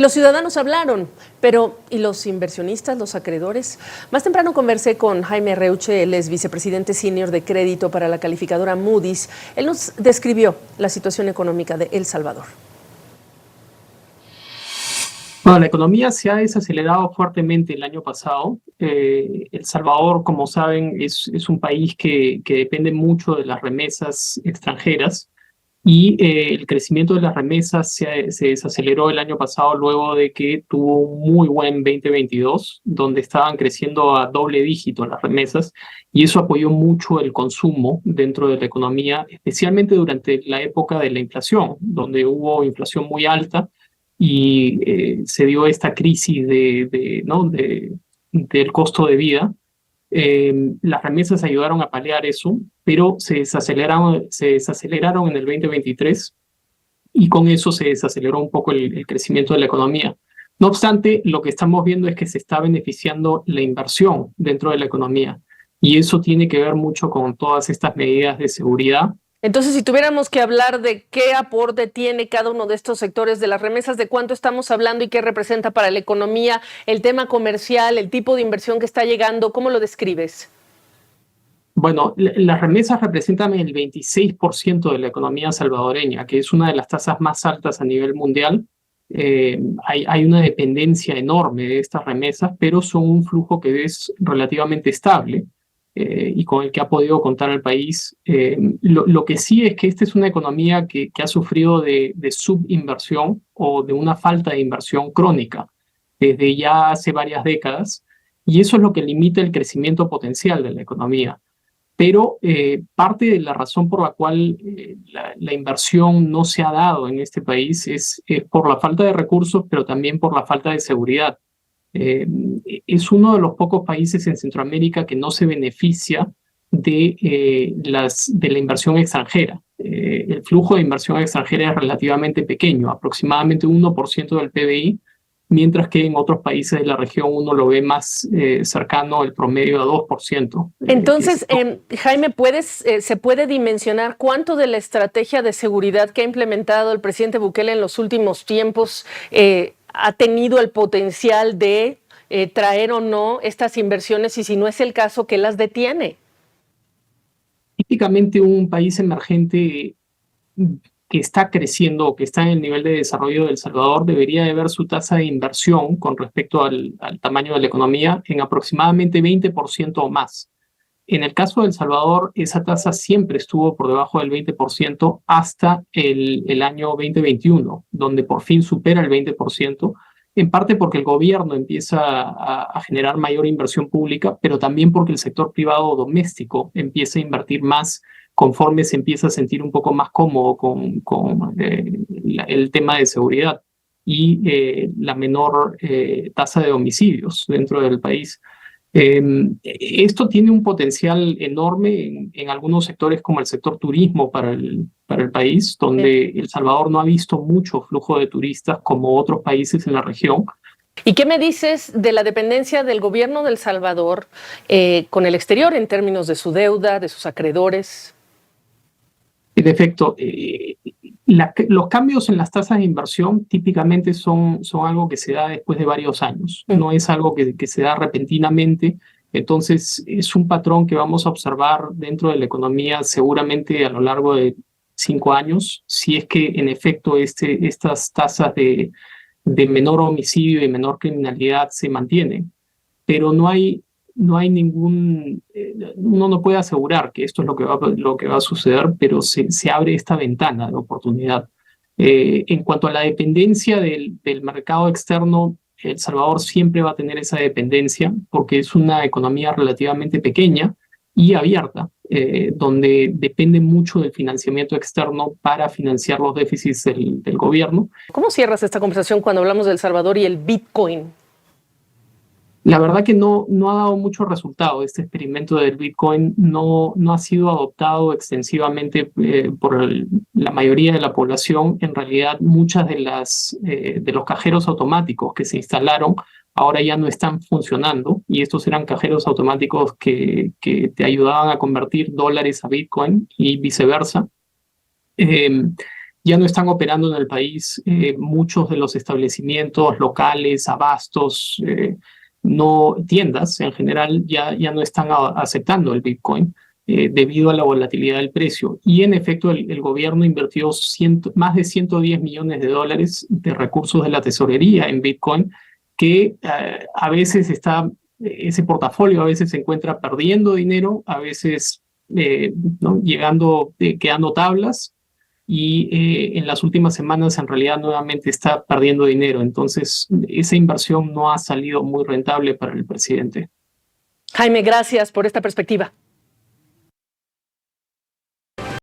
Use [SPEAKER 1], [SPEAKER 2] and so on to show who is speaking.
[SPEAKER 1] Los ciudadanos hablaron, pero ¿y los inversionistas, los acreedores? Más temprano conversé con Jaime Reuche, él es vicepresidente senior de crédito para la calificadora Moody's. Él nos describió la situación económica de El Salvador.
[SPEAKER 2] Bueno, la economía se ha desacelerado fuertemente el año pasado. El Salvador, como saben, es un país que depende mucho de las remesas extranjeras y el crecimiento de las remesas se desaceleró el año pasado luego de que tuvo un muy buen 2022, donde estaban creciendo a doble dígito las remesas y eso apoyó mucho el consumo dentro de la economía, especialmente durante la época de la inflación, donde hubo inflación muy alta y se dio esta crisis ¿no? del costo de vida. Las remesas ayudaron a paliar eso, pero se desaceleraron en el 2023 y con eso se desaceleró un poco el crecimiento de la economía. No obstante, lo que estamos viendo es que se está beneficiando la inversión dentro de la economía y eso tiene que ver mucho con todas estas medidas de seguridad.
[SPEAKER 1] Entonces, si tuviéramos que hablar de qué aporte tiene cada uno de estos sectores de las remesas, de cuánto estamos hablando y qué representa para la economía, el tema comercial, el tipo de inversión que está llegando, ¿cómo lo describes?
[SPEAKER 2] Bueno, las remesas representan el 26% de la economía salvadoreña, que es una de las tasas más altas a nivel mundial. Hay una dependencia enorme de estas remesas, pero son un flujo que es relativamente estable y con el que ha podido contar el país. Lo que sí es que esta es una economía que ha sufrido de subinversión o de una falta de inversión crónica desde ya hace varias décadas, y eso es lo que limita el crecimiento potencial de la economía. Pero parte de la razón por la cual la inversión no se ha dado en este país es por la falta de recursos, pero también por la falta de seguridad. Es uno de los pocos países en Centroamérica que no se beneficia de la inversión extranjera. El flujo de inversión extranjera es relativamente pequeño, aproximadamente 1% del PBI, mientras que en otros países de la región uno lo ve más cercano al promedio a 2%.
[SPEAKER 1] Entonces, Jaime, ¿se puede dimensionar cuánto de la estrategia de seguridad que ha implementado el presidente Bukele en los últimos tiempos ha tenido el potencial de traer o no estas inversiones y si no es el caso, qué las detiene?
[SPEAKER 2] Típicamente un país emergente que está creciendo o que está en el nivel de desarrollo de El Salvador debería de ver su tasa de inversión con respecto al tamaño de la economía en aproximadamente 20% o más. En el caso de El Salvador, esa tasa siempre estuvo por debajo del 20% hasta el año 2021, donde por fin supera el 20%, en parte porque el gobierno empieza a generar mayor inversión pública, pero también porque el sector privado doméstico empieza a invertir más conforme se empieza a sentir un poco más cómodo con el tema de seguridad y la menor tasa de homicidios dentro del país. Esto tiene un potencial enorme en algunos sectores como el sector turismo para el país, donde El Salvador no ha visto mucho flujo de turistas como otros países en la región.
[SPEAKER 1] ¿Y qué me dices de la dependencia del gobierno de El Salvador con el exterior en términos de su deuda, de sus acreedores?
[SPEAKER 2] En efecto, los cambios en las tasas de inversión típicamente son algo que se da después de varios años, no es algo que se da repentinamente, entonces es un patrón que vamos a observar dentro de la economía seguramente a lo largo de 5 años, si es que en efecto estas tasas de menor homicidio y menor criminalidad se mantienen, pero no hay uno no puede asegurar que esto es lo que va a suceder, pero se abre esta ventana de oportunidad. En cuanto a la dependencia del mercado externo, El Salvador siempre va a tener esa dependencia porque es una economía relativamente pequeña y abierta, donde depende mucho del financiamiento externo para financiar los déficits del gobierno.
[SPEAKER 1] ¿Cómo cierras esta conversación cuando hablamos de El Salvador y el Bitcoin?
[SPEAKER 2] La verdad que no ha dado mucho resultado. Este experimento del Bitcoin no ha sido adoptado extensivamente por la mayoría de la población. En realidad, muchas de los cajeros automáticos que se instalaron ahora ya no están funcionando y estos eran cajeros automáticos que te ayudaban a convertir dólares a Bitcoin y viceversa. ya no están operando en el país muchos de los establecimientos locales, abastos, no tiendas en general, ya no están aceptando el Bitcoin debido a la volatilidad del precio. Y en efecto, el gobierno invirtió más de 110 millones de dólares de recursos de la tesorería en Bitcoin, que a veces ese portafolio a veces se encuentra perdiendo dinero, a veces ¿no? Quedando tablas, y en las últimas semanas en realidad nuevamente está perdiendo dinero. Entonces, esa inversión no ha salido muy rentable para el presidente.
[SPEAKER 1] Jaime, gracias por esta perspectiva.